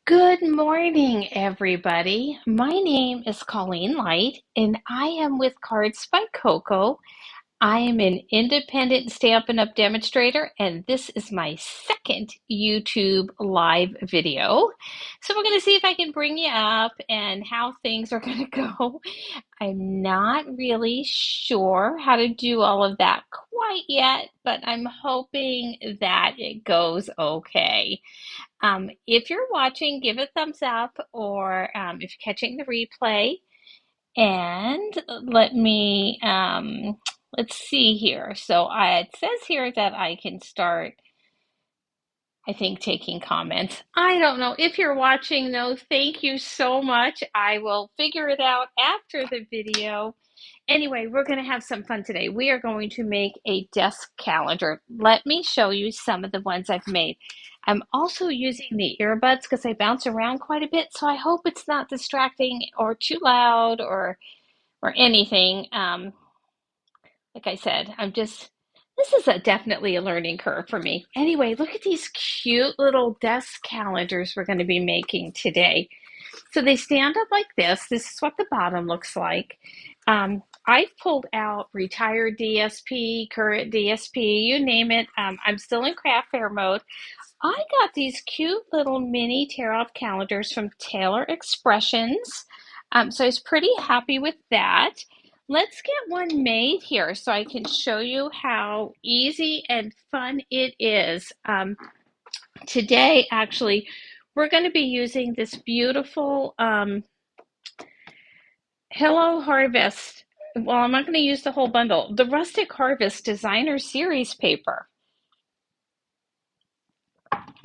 Good morning, everybody. My name is Colleen Light, and I am with Cards by Coco. I am an independent Stampin' Up! Demonstrator, and this is my second YouTube live video. So we're going to see if I can bring you up and how things are going to go. I'm not really sure how to do all of that quite yet, but I'm hoping that it goes okay. If you're watching, give a thumbs up, or if you're catching the replay, and let's see here. So it says here that I can start, I think, taking comments. I don't know. If you're watching, though, thank you so much. I will figure it out after the video. Anyway, we're going to have some fun today. We are going to make a desk calendar. Let me show you some of the ones I've made. I'm also using the earbuds because I bounce around quite a bit, so I hope it's not distracting or too loud or anything. Like I said, this is definitely a learning curve for me. Anyway, look at these cute little desk calendars we're going to be making today. So they stand up like this. This is what the bottom looks like. I've pulled out retired DSP, current DSP, you name it. I'm still in craft fair mode. I got these cute little mini tear-off calendars from Taylor Expressions. So I was pretty happy with that. Let's get one made here so I can show you how easy and fun it is. Today, actually, we're going to be using this beautiful Hello Harvest. Well, I'm not going to use the whole bundle. The Rustic Harvest Designer Series paper.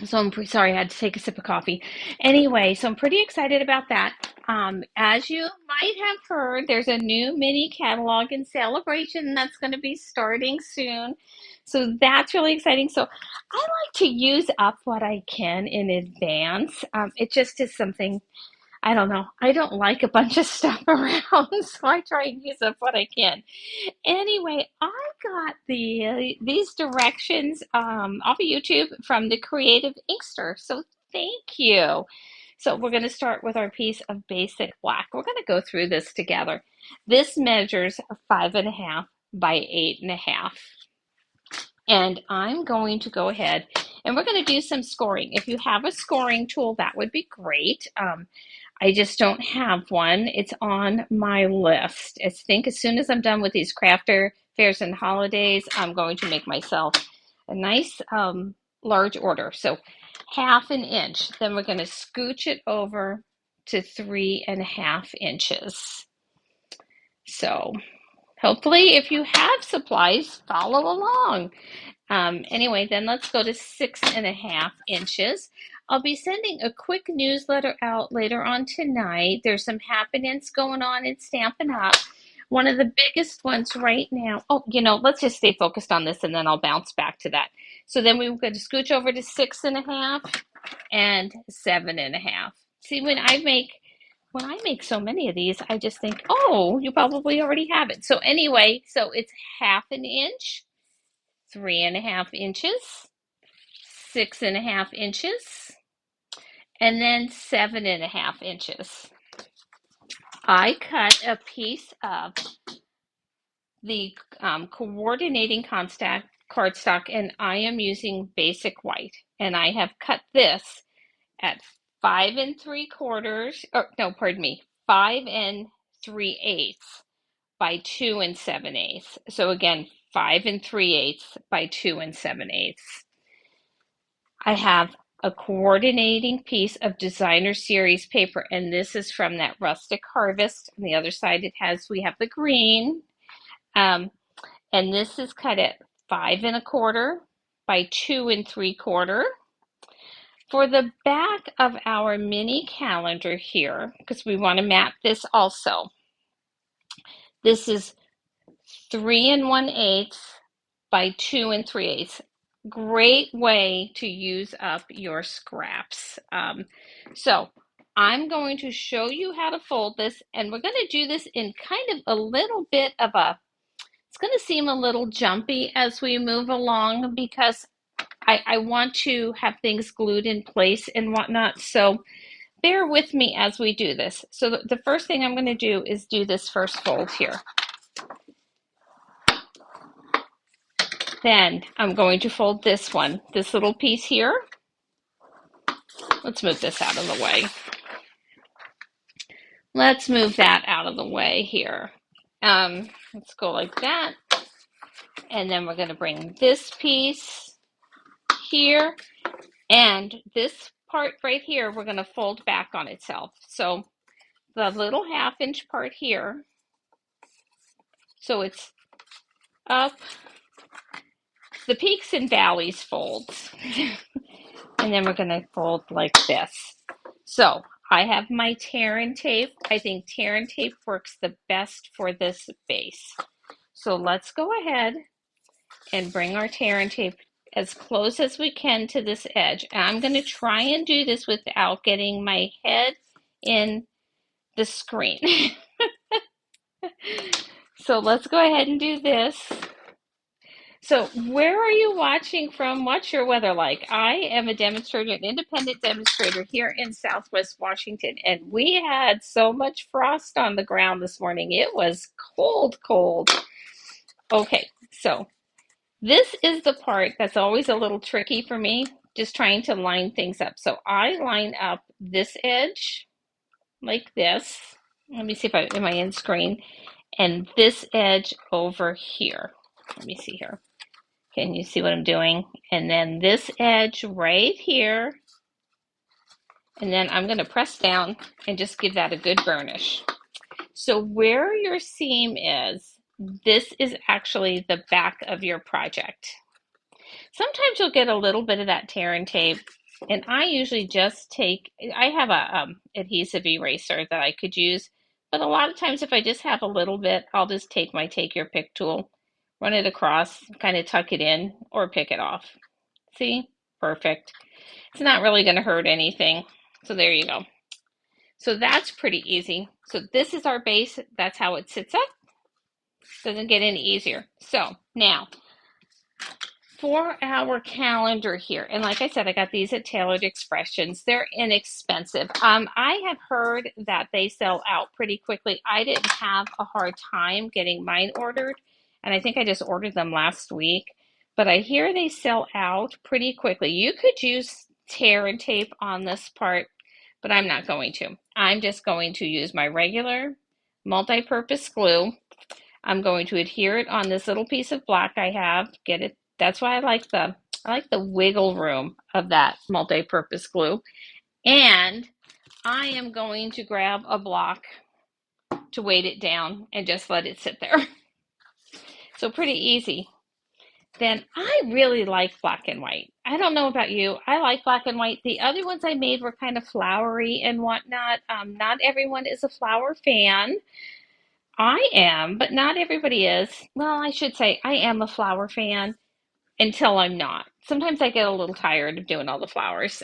So sorry, I had to take a sip of coffee. Anyway, so I'm pretty excited about that. As you might have heard, there's a new mini catalog in celebration that's going to be starting soon. So that's really exciting. So I like to use up what I can in advance. It just is something, I don't know. I don't like a bunch of stuff around, so I try and use up what I can. Anyway, I got these directions off of YouTube from the Creative Inkster, so thank you. So we're going to start with our piece of basic black. We're going to go through this together. This measures 5.5 by 8.5. And I'm going to go ahead and we're going to do some scoring. If you have a scoring tool, that would be great. I just don't have one. It's on my list. I think as soon as I'm done with these crafter fairs and holidays, I'm going to make myself a nice large order. So 1/2 inch. Then we're going to scooch it over to 3.5 inches. So hopefully if you have supplies, follow along. Anyway, then let's go to 6.5 inches. I'll be sending a quick newsletter out later on tonight. There's some happenings going on in Stampin' Up. One of the biggest ones right now. Oh, let's just stay focused on this and then I'll bounce back to that. So then we're going to scooch over to 6.5 and 7.5. See, when I make so many of these, I just think, oh, you probably already have it. So anyway, so it's 1/2 inch, 3.5 inches, 6.5 inches, and then 7.5 inches. I cut a piece of the coordinating cardstock, and I am using basic white. And I have cut this at 5 3/4, or no, pardon me, 5 3/8 by 2 7/8. So again, 5 3/8 by 2 7/8. I have a coordinating piece of designer series paper, and this is from that Rustic Harvest. On the other side, we have the green, um, and this is cut at 5 1/4 by 2 3/4. For the back of our mini calendar here, because we want to map this also, this is 3 1/8 by 2 3/8. Great way to use up your scraps. So I'm going to show you how to fold this, and we're going to do this in kind of a little bit it's going to seem a little jumpy as we move along because I want to have things glued in place and whatnot. So bear with me as we do this. So the first thing I'm going to do is do this first fold here. Then I'm going to fold this one, this little piece here. Let's move this out of the way. Let's move that out of the way here. Let's go like that. And then we're going to bring this piece here. And this part right here, we're going to fold back on itself. So the little 1/2 inch part here, so it's up, the peaks and valleys folds. And then we're going to fold like this. So I have my tear and tape. I think tear and tape works the best for this base. So let's go ahead and bring our tear and tape as close as we can to this edge. And I'm going to try and do this without getting my head in the screen. So let's go ahead and do this. So where are you watching from? What's your weather like? I am a demonstrator, an independent demonstrator here in Southwest Washington, and we had so much frost on the ground this morning. It was cold, cold. Okay, so this is the part that's always a little tricky for me, just trying to line things up. So I line up this edge like this. Let me see if am I in screen? And this edge over here. Let me see here. Can you see what I'm doing? And then this edge right here. And then I'm going to press down and just give that a good burnish. So where your seam is, this is actually the back of your project. Sometimes you'll get a little bit of that tear and tape, and I usually just I have a adhesive eraser that I could use, but a lot of times if I just have a little bit, I'll just take my take your pick tool, run it across, kind of tuck it in, or pick it off. See? Perfect. It's not really going to hurt anything. So there you go. So that's pretty easy. So this is our base. That's how it sits up. Doesn't get any easier. So now, for our calendar here, and like I said, I got these at Tailored Expressions. They're inexpensive. I have heard that they sell out pretty quickly. I didn't have a hard time getting mine ordered, and I think I just ordered them last week. But I hear they sell out pretty quickly. You could use tear and tape on this part, but I'm not going to. I'm just going to use my regular multi-purpose glue. I'm going to adhere it on this little piece of black I have. Get it. That's why I like the wiggle room of that multi-purpose glue. And I am going to grab a block to weight it down and just let it sit there. So pretty easy. Then I really like black and white. I don't know about you. I like black and white. The other ones I made were kind of flowery and whatnot. Not everyone is a flower fan. I am, but not everybody is. Well, I should say I am a flower fan until I'm not. Sometimes I get a little tired of doing all the flowers.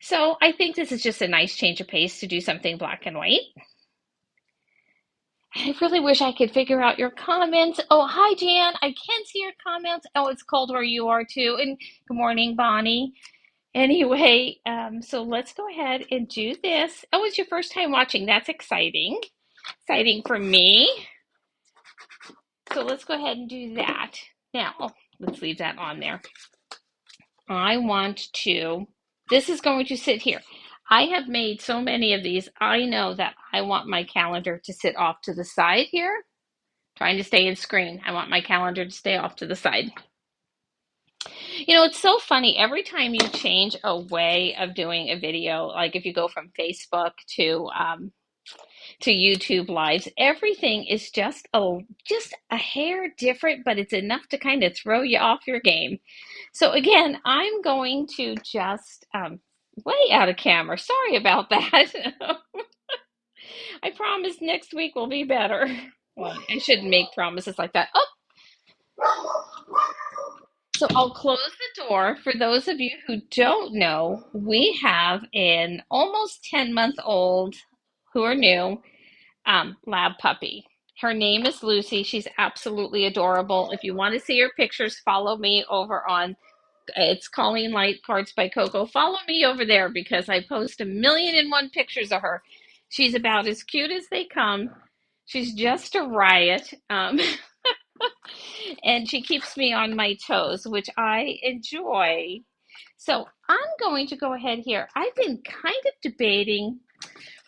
So I think this is just a nice change of pace to do something black and white. I really wish I could figure out your comments. Oh, hi, Jan. I can see your comments. Oh, it's cold where you are too. And good morning, Bonnie. Anyway, so let's go ahead and do this. Oh, it's your first time watching. That's exciting. Exciting for me. So let's go ahead and do that. Now, let's leave that on there. I want to, this is going to sit here. I have made so many of these. I know that I want my calendar to sit off to the side here. Trying to stay in screen. I want my calendar to stay off to the side. You know, it's so funny. Every time you change a way of doing a video, like if you go from Facebook to YouTube lives, everything is just a hair different, but it's enough to kind of throw you off your game. So again, I'm going to just way out of camera. Sorry about that. I promise next week will be better. Well, I shouldn't make promises like that. Oh, so I'll close the door. For those of you who don't know, we have an almost 10-month-old who are new lab puppy. Her name is Lucy. She's absolutely adorable. If you want to see her pictures, follow me over on It's Colleen Light Cards by Coco. Follow me over there because I post a million and one pictures of her. She's about as cute as they come. She's just a riot. And she keeps me on my toes, which I enjoy. So I'm going to go ahead here. I've been kind of debating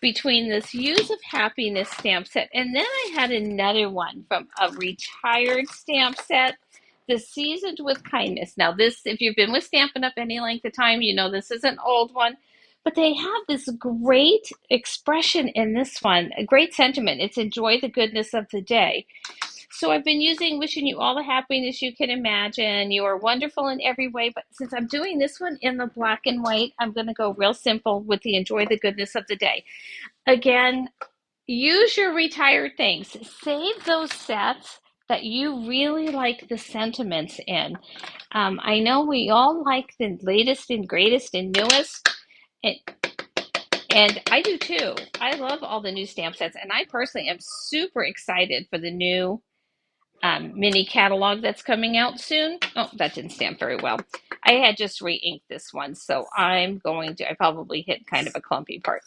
between this Use of Happiness stamp set, and then I had another one from a retired stamp set, the Seasoned with Kindness. Now, this, if you've been with Stampin' Up! Any length of time, you know this is an old one, but they have this great expression in this one, a great sentiment. It's enjoy the goodness of the day. So I've been using wishing you all the happiness you can imagine. You are wonderful in every way. But since I'm doing this one in the black and white, I'm going to go real simple with the enjoy the goodness of the day. Again, use your retired things. Save those sets that you really like the sentiments in. I know we all like the latest and greatest and newest. And, and I do too. I love all the new stamp sets. And I personally am super excited for the new mini catalog that's coming out soon. Oh, that didn't stamp very well. I had just re-inked this one, so I probably hit kind of a clumpy part.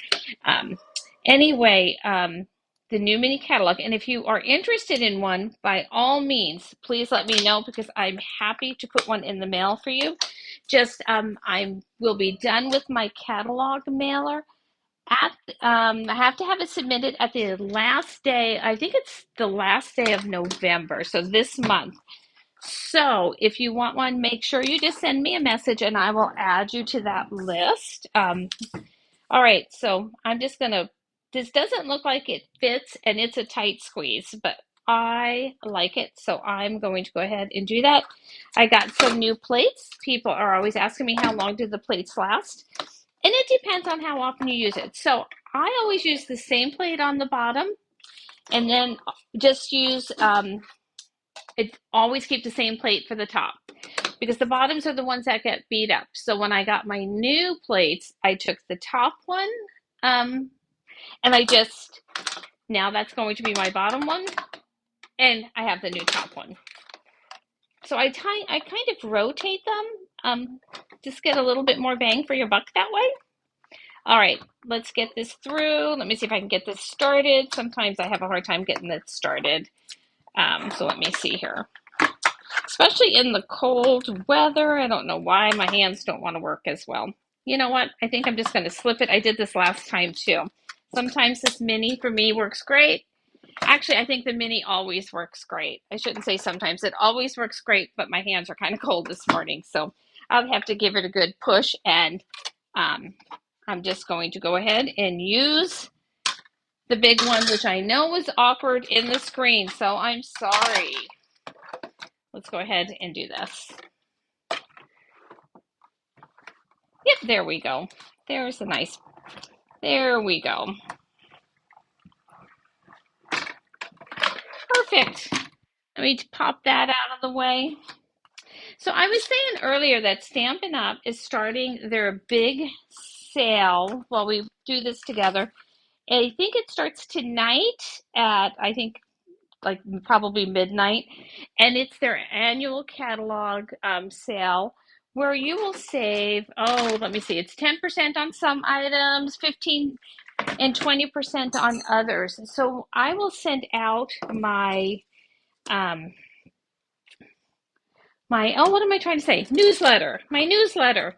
Anyway, the new mini catalog, and if you are interested in one, by all means, please let me know because I'm happy to put one in the mail for you. Just, I will be done with my catalog mailer I have to have it submitted at the last day. I think it's the last day of November, so this month. So if you want one, make sure you just send me a message and I will add you to that list. All right, so I'm just gonna, this doesn't look like it fits and it's a tight squeeze, but I like it, so I'm going to go ahead and do that. I got some new plates. People are always asking me how long do the plates last? And it depends on how often you use it. So I always use the same plate on the bottom and then just use, always keep the same plate for the top because the bottoms are the ones that get beat up. So when I got my new plates, I took the top one and now that's going to be my bottom one and I have the new top one. So I kind of rotate them, just get a little bit more bang for your buck that way. All right, let's get this through. Let me see if I can get this started. Sometimes I have a hard time getting it started. So let me see here. Especially in the cold weather, I don't know why my hands don't want to work as well. You know what? I think I'm just going to slip it. I did this last time too. Sometimes this mini for me works great. Actually, I think the mini always works great. I shouldn't say sometimes. It always works great, but my hands are kind of cold this morning. So I'll have to give it a good push and I'm just going to go ahead and use the big one, which I know was awkward in the screen, so I'm sorry. Let's go ahead and do this. Yep, there we go. There's a nice, there we go. Perfect. Let me pop that out of the way. So I was saying earlier that Stampin' Up! Is starting their big sale while we do this together. I think it starts tonight at, I think, like probably midnight, and it's their annual catalog sale where you will save, oh, let me see, it's 10% on some items, 15 and 20% on others. So I will send out um, oh, what am I trying to say? My newsletter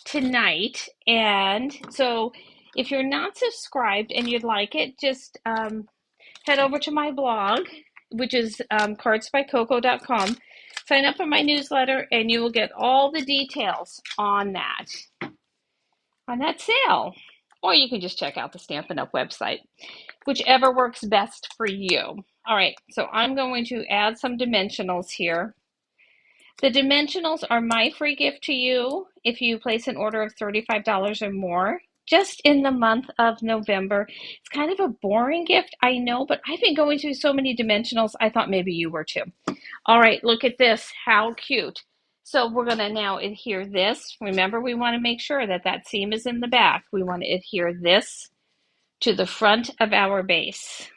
tonight. And so if you're not subscribed and you'd like it, just head over to my blog, which is cardsbycoco.com. Sign up for my newsletter, and you will get all the details on that sale. Or you can just check out the Stampin' Up! Website, whichever works best for you. All right, so I'm going to add some dimensionals here. The dimensionals are my free gift to you if you place an order of $35 or more just in the month of November. It's kind of a boring gift, I know, but I've been going through so many dimensionals, I thought maybe you were too. All right, look at this. How cute. So we're going to now adhere this. Remember, we want to make sure that that seam is in the back. We want to adhere this to the front of our base.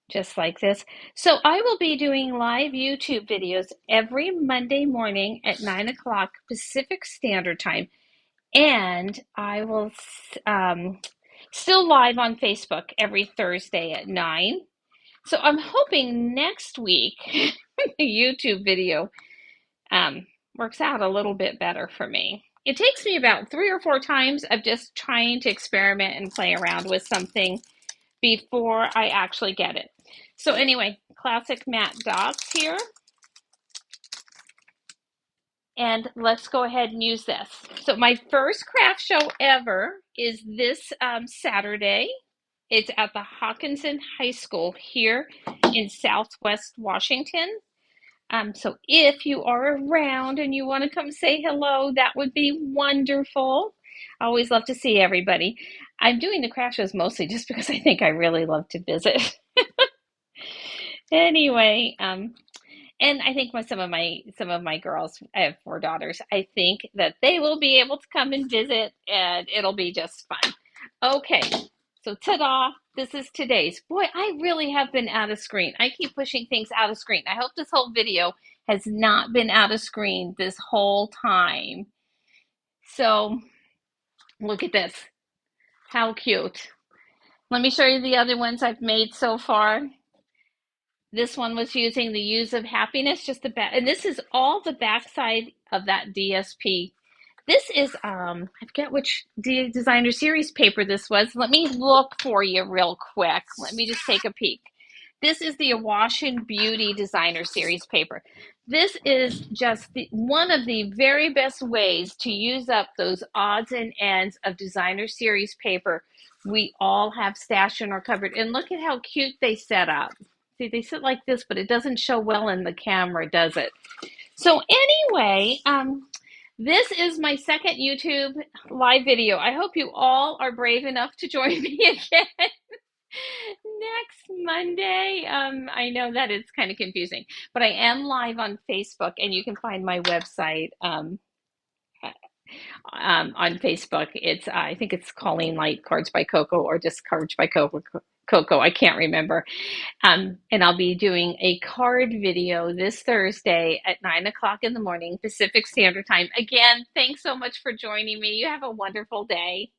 just like this. So I will be doing live YouTube videos every Monday morning at 9 o'clock Pacific Standard Time. And I will still live on Facebook every Thursday at 9. So I'm hoping next week the YouTube video um, works out a little bit better for me. It takes me about 3 or 4 times of just trying to experiment and play around with something before I actually get it. So anyway, classic matte dots here. And let's go ahead and use this. So my first craft show ever is this Saturday. It's at the Hawkinson High School here in Southwest Washington. So if you are around and you want to come say hello, that would be wonderful. I always love to see everybody. I'm doing the craft shows mostly just because I think I really love to visit. Anyway, and I think some of my girls, I have 4 daughters, I think that they will be able to come and visit and it'll be just fun. Okay, so ta-da, this is today's. Boy, I really have been out of screen. I keep pushing things out of screen. I hope this whole video has not been out of screen this whole time. So look at this. How cute. Let me show you the other ones I've made so far. This one was using the Use of Happiness, just the back, and this is all the backside of that DSP. This is, I forget which designer series paper this was. Let me look for you real quick. Let me just take a peek. This is the Awash in Beauty designer series paper. This is just one of the very best ways to use up those odds and ends of designer series paper we all have stashed in our cupboard. And look at how cute they set up. See, they sit like this, but it doesn't show well in the camera, does it? So anyway, this is my second YouTube live video. I hope you all are brave enough to join me again next Monday. I know that it's kind of confusing, but I am live on Facebook, and you can find my website on Facebook. It's I think it's Colleen Light Cards by Coco or just Cards by Coco. I can't remember. And I'll be doing a card video this Thursday at 9 o'clock in the morning Pacific Standard Time. Again, thanks so much for joining me. You have a wonderful day.